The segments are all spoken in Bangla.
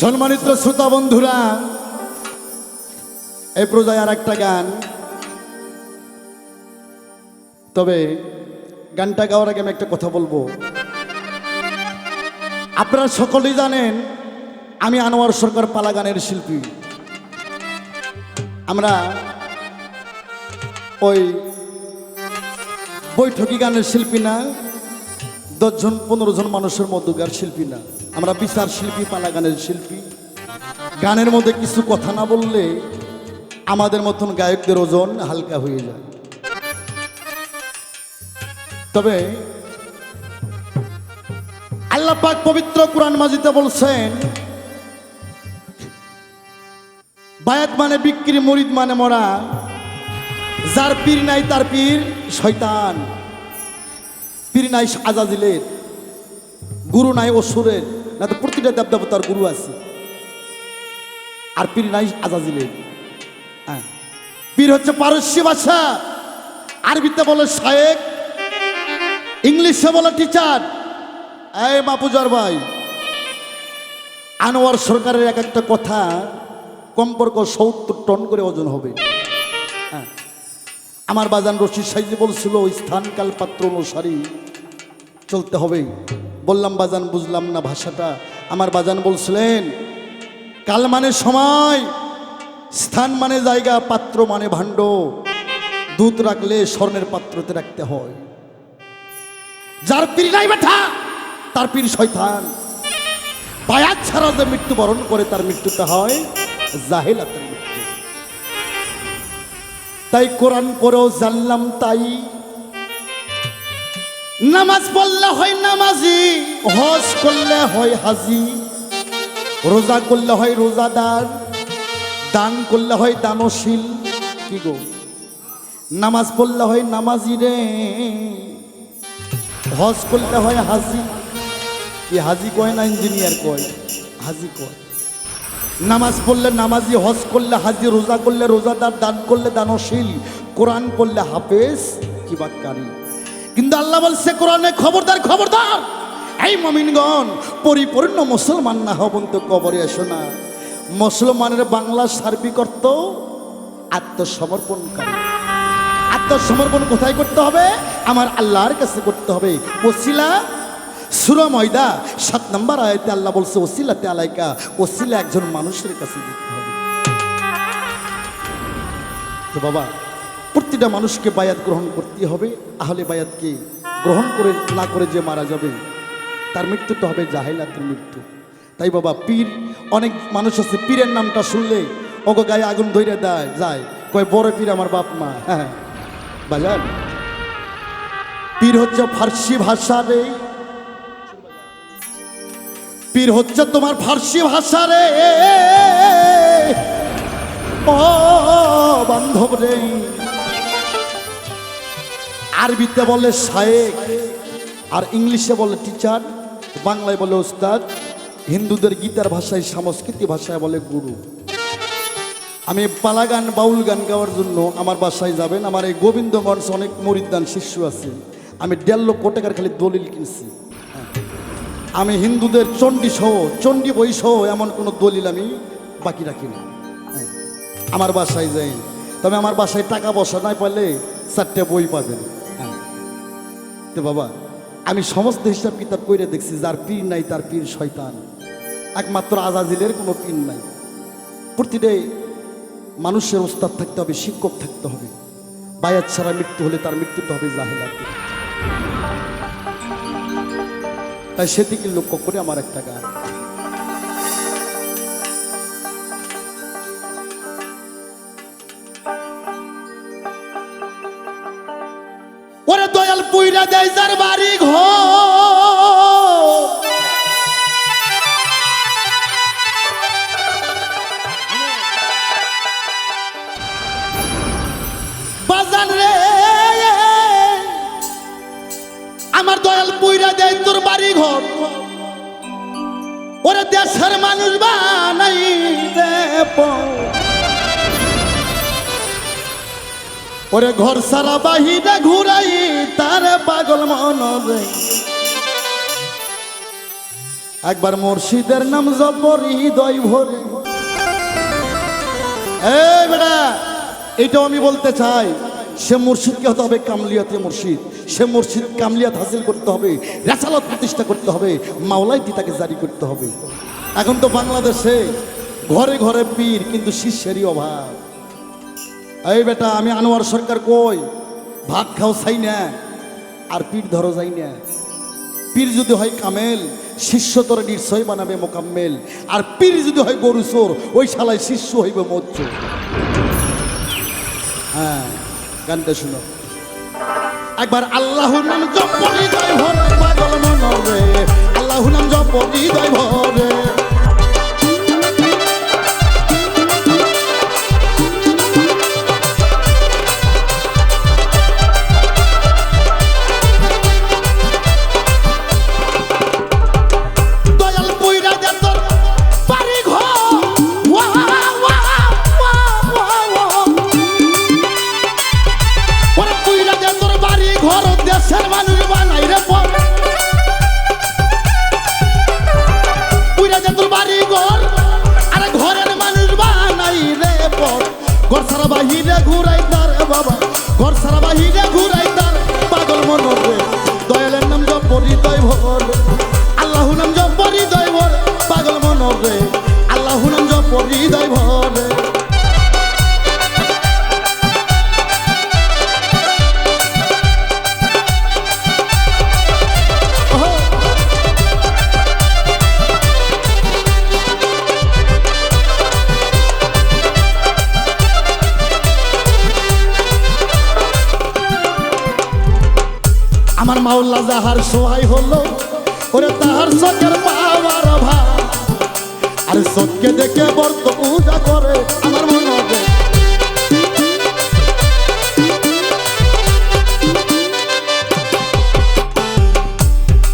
সম্মানিত শ্রোতা বন্ধুরা, এই পর্যায়ে আর একটা গান। তবে গানটা গাওয়ার আগে আমি একটা কথা বলবো। আপনারা সকলেই জানেন আমি আনোয়ার সরকার পালা গানের শিল্পী। আমরা ওই বৈঠকি গানের শিল্পী না, 10 জন 15 জন মানুষের মধ্যকার শিল্পী না, আমরা বিচার শিল্পী, পালা গানের শিল্পী। গানের মধ্যে কিছু কথা না বললে আমাদের মতন গায়কদের ওজন হালকা হয়ে যায়। তবে আল্লাহ পাক পবিত্র কুরআন মাজিদে বলছেন, বায়াত মানে বিক্রি, মুরিদ মানে মরা, যার পীর নাই তার পীর শয়তান। পীর নাই আজাজিলের, গুরু নাই অসুরের, না তো প্রতিটা দেবদেবতার গুরু আছে, আর পীর নাই আজাজিলের। পীর হচ্ছে পারস্য ভাষা, আরবিতে বলে শায়েক, ইংলিশে বলে টিচার। এই মাপুজার ভাই, আনোয়ার সরকারের এক একটা কথা কমপক্ষ 70 টন করে ওজন হবে। আমার বাজান রশিদ সাইজি বলছিল স্থান কাল পাত্র অনুসারী চলতে হবে। বললাম বাজান বুঝলাম না ভাষাটা। আমার বাজান বলছিলেন কাল মানে সময়, স্থান মানে জায়গা, পাত্র মানে ভাণ্ড। দুধ রাখলে স্বর্ণের পাত্রতে রাখতে হয়। যার পীর নাই বেঠা তার পীর শয়তান। বায়াত ছাড়া যে মৃত্যুবরণ করে তার মৃত্যুটা হয় জাহেলাতের মৃত্যু। তাই কোরআন পড়েও জানলাম, তাই নামাজ পড়লে হয় নামাজি, হজ করলে হয় হাজি, রোজা করলে হয় রোজাদার, দান করলে হয় দানশীল। কি গো, নামাজ পড়লে হয় নামাজি রে, হজ করলে হয় হাজি। কি হাজি কয় না ইঞ্জিনিয়ার কয়, হাজি কয়। নামাজ পড়লে নামাজি, হজ করলে হাজি, রোজা করলে রোজাদার, দান করলে দানশীল, কোরআন পড়লে হাফেজ কি বাক্কারি। কিন্তু আল্লাহ বলছে কোরআনে, খবরদার খবরদার, এই মুমিনগণ পরিপূর্ণ মুসলমান না হবেন তো কবরে এসো না। মুসলমানের বাংলা সার্বিক অর্থ আত্মসমর্পণকারী। আত্মসমর্পণ কোথায় করতে হবে? আমার আল্লাহর কাছে করতে হবে। ওসিলা সূরা মাইদা 7 নম্বর আয়াতে আল্লাহ বলছে ওসিলাতে আলাইকা, ওসিলা একজন মানুষের কাছে দিতে হবে। তো বাবা, প্রতিটা মানুষকে বায়াত গ্রহণ করতে হবে। আহলে বায়াতকে গ্রহণ করে না করে যে মারা যাবে তার মৃত্যুটা হবে জাহেলাতের মৃত্যু। তাই বাবা, পীর, অনেক মানুষ আছে পীরের নামটা শুনলে ওগো গায়ে আগুন ধরে দেয় যায়, কয় বড় পীর আমার বাপ মা। হ্যাঁ বাজার, পীর হচ্ছে ফার্সি ভাষা রে, পীর হচ্ছে তোমার ফার্সি ভাষা রে ও বান্ধব রে। আরবিতে বলে শায়েক, আর ইংলিশে বলে টিচার, বাংলায় বলে ওস্তাদ, হিন্দুদের গীতার ভাষায়, সংস্কৃতি ভাষায় বলে গুরু। আমি পালা গান, বাউল গান গাওয়ার জন্য আমার বাসায় যাবেন, আমার এই গোবিন্দগঞ্জ অনেক মরিদান শিষ্য আছে। আমি 1.5 লক্ষ টাকার খালি দলিল কিনছি। আমি হিন্দুদের চণ্ডী সহ, চণ্ডী বই সহ এমন কোনো দলিল আমি বাকি রাখি না। আমার বাসায় যাই, তবে আমার বাসায় টাকা পয়সা নাই পারলে 4টে বই পাবেন। তো বাবা, আমি সমস্ত হিসাব কিতাব করে দেখছি, যার পীর নাই তার পীর শয়তান। একমাত্র আজাজিলের কোনো পীর নাই। প্রতিটাই মানুষের ওস্তাদ থাকতে হবে, শিক্ষক থাকতে হবে। বায়াত ছাড়া মৃত্যু হলে তার মৃত্যুটা হবে জাহেলাতে। তাই সেদিকে লক্ষ্য করে আমার একটা গান। ওরে দয়াল পুইরা দেয় যার বাড়ি ঘর, বাজান রে আমার দয়াল পুইরা দেয় তোর বাড়ি ঘর। ওরে দেশের মানুষ বানাই দে, ওরে ঘর সারা বাহিরে ঘুরাই তার পাগল মন রে। একবার মুর্শিদের নাম জপ হৃদয় ভরে। এই বেটা, এইটাও আমি বলতে চাই, সে মুর্শিদকে হতে হবে কামলিয়াতে মুর্শিদ। সে মুর্শিদ কামলিয়াত হাসিল করতে হবে, রেসালত প্রতিষ্ঠা করতে হবে, মাওলাইটি তাকে জারি করতে হবে। এখন তো বাংলাদেশে ঘরে ঘরে পীর, কিন্তু শিষ্যেরই অভাব। এই বেটা, আমি আনোয়ার সরকার কই, ভাত খাও চাই না, আর পীর ধরো যাই না। পীর যদি হয় কামেল, শিষ্য তোর নিশ্চয় বানাবে মোকাম্মেল। আর পীর যদি হয় গরু চোর, ওই শালায় শিষ্য হইবে মোচ্চ। হ্যাঁ, গানটা শুনো একবার। আল্লাহর নাম জপ হৃদয় ভরে, পাগল মন রে, আল্লাহর নাম জপ হৃদয় ভরে। ঘর সারা বাহিরে ঘুরাই তার বাবা, ঘর সারা বাহিরে ঘুরাই তার, পাগল মন রে, দয়ালের নাম জপ হৃদয় ভর, আল্লাহু নাম জপ হৃদয় ভর, পাগল মন রে, আল্লাহু নাম জপ হৃদয় ভর। আমার মাওলা যাহার সহায় হলো, ওরে তাহার চোখের পাওয়ার ভাব, আর চোখকে দেখে বর্ত পূজা করে আমার মনে।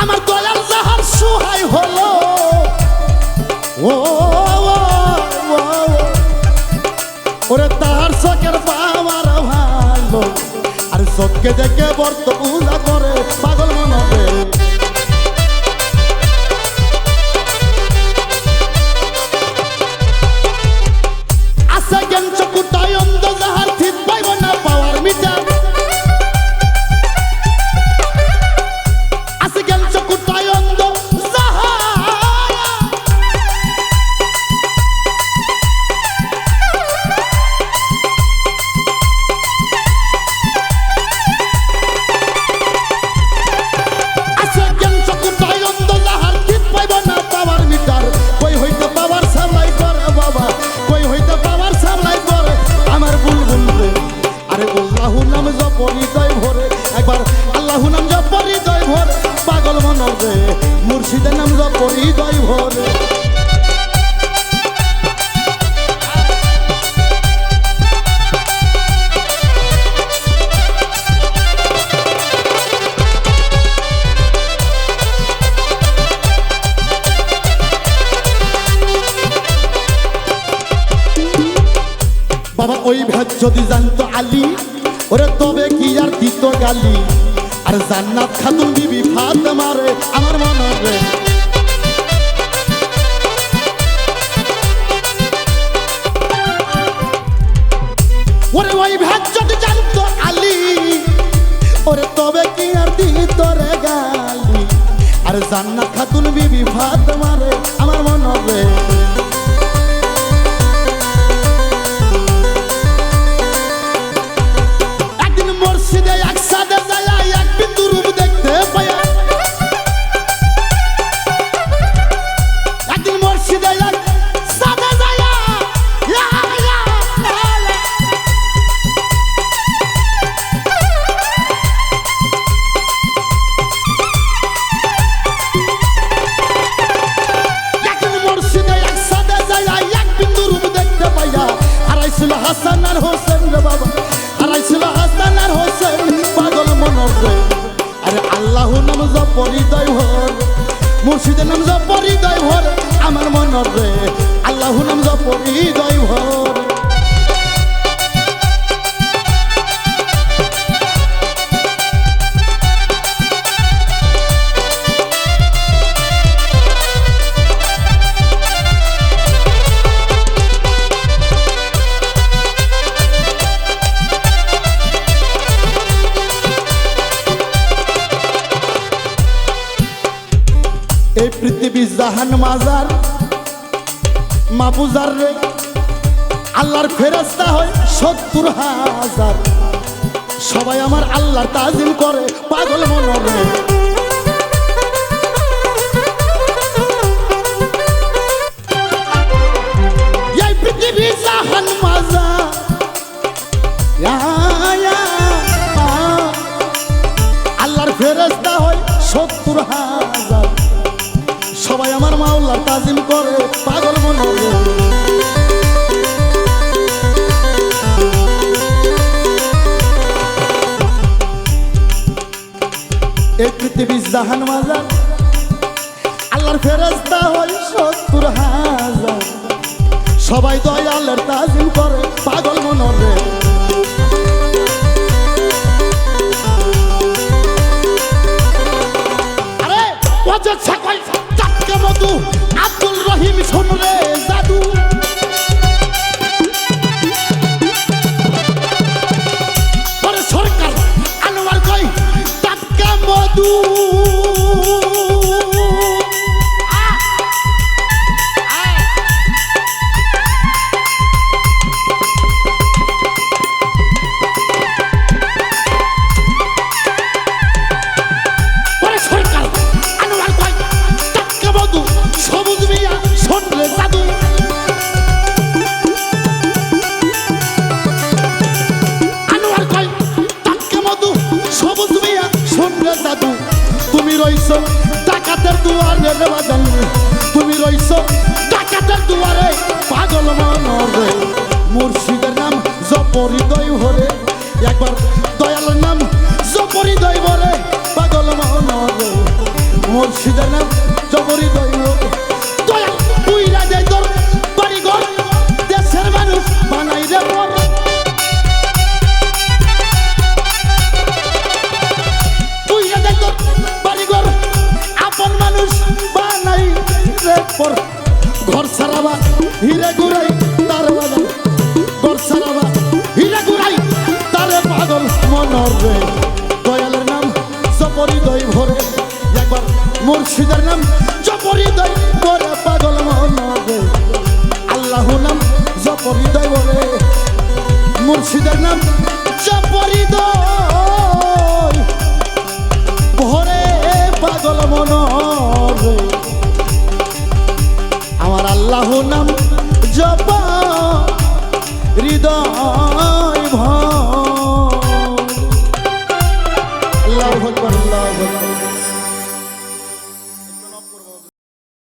আমার দয়াল যাহার সহায় হলো, ও ওরে তাহার চোখের পাওয়ার ভালো, আর চোখকে দেখে বর্ত পূজা করে পাগল মনে। আছে জ্ঞান চকুটায় অন্ধ, যাহার ঠিক পাইব না পাওয়ার মিটার। আছে জ্ঞান চকুটায় অন্ধ, মুর্শিদের নাম জপ হৃদয় ভরে। বাবা ওই ভেদ যদি জানতো আলী, ওরে তবে কি আর দিত গালি, আর জান্নাত খাতুন বিবি ফাতেমারে আমার মনে রে। ওরে ওই ভেদ যদি জানতো আলী, ওরে তবে কি আর দিত রে গালি, আর জান্নাত খাতুন বিবি ফাতেমারে আমার মনে রে। একদিন মুর্শিদে একসাথে যায়, এক বিন্দু রূপ দেখতে পায়া, একদিন মুর্শিদে একসাথে যায়, একদিন মুর্শিদে একসাথে যায়, এক বিন্দু রূপ দেখতে পাইয়া, হারাইছিল হাসান আর হোসেন রে বাবা, হারাইছিল হাসান আর হোসেন, পাগল মন রে। আরে আল্লাহু নাম জপ হৃদয় ভর, মুর্শিদের নাম জপ হৃদয় ভর, আমার মন রে, আল্লাহু নাম জপ হৃদয় ভর। এই পৃথিবী জাহান মাজার মাবুজার রে আল্লাহর ফেরেশতা হয় ৭০,০০০। সবাই আমার আল্লাহর তাজিম করে পাগল মনরে। এই পৃথিবী জাহান মাজার আল্লাহর ফেরেশতা হয় ৭০,০০০। সবাই আমার মাওলার তাজিম করে পাগল মনরে। এই পৃথিবী জাহান মাজার আল্লাহর ফেরেশতা হয় ৭০,০০০। সবাই দয়ালের তাজিম করে পাগল মনরে। আরে ওজে ছাকল চাটকে মধু আব্দুল রহিম শুনরে জাদু। পরে সরকার আনোয়ার কই টাটকা মধু। তুমি রইছো ডাকাতের দুয়ারে রে বাজান, তুমি রইছো ডাকাতের দুয়ারে পাগল মনরে। মুর্শিদের নাম জপহৃদয় ভরে, একবার দয়ালের নাম জপহৃদয় ভরে পাগল মনরে। মুর্শিদের নাম জপহৃদয় ভরে দয়াল বুইরা দেয় তোর বাড়ি ঘর, দেশের মানুষ বানাই রে মর। ঘর সারাবা হিরে গুড়াই তার বাজান, ঘর সারাবা হিরে গুড়াই তারে পাগল মনরে। দয়ালের নাম জপহৃদয় ভরে, একবার মুর্শিদের নাম জপহৃদয় ভরে পাগল মনরে। আল্লাহ নাম জপহৃদয় ভরে, মুর্শিদের নাম জপহৃদয় ভরে পাগল মনরে। আমার আল্লাহ নাম জপ হৃদয় ভর। আল্লাহু আকবার, আল্লাহু আকবার।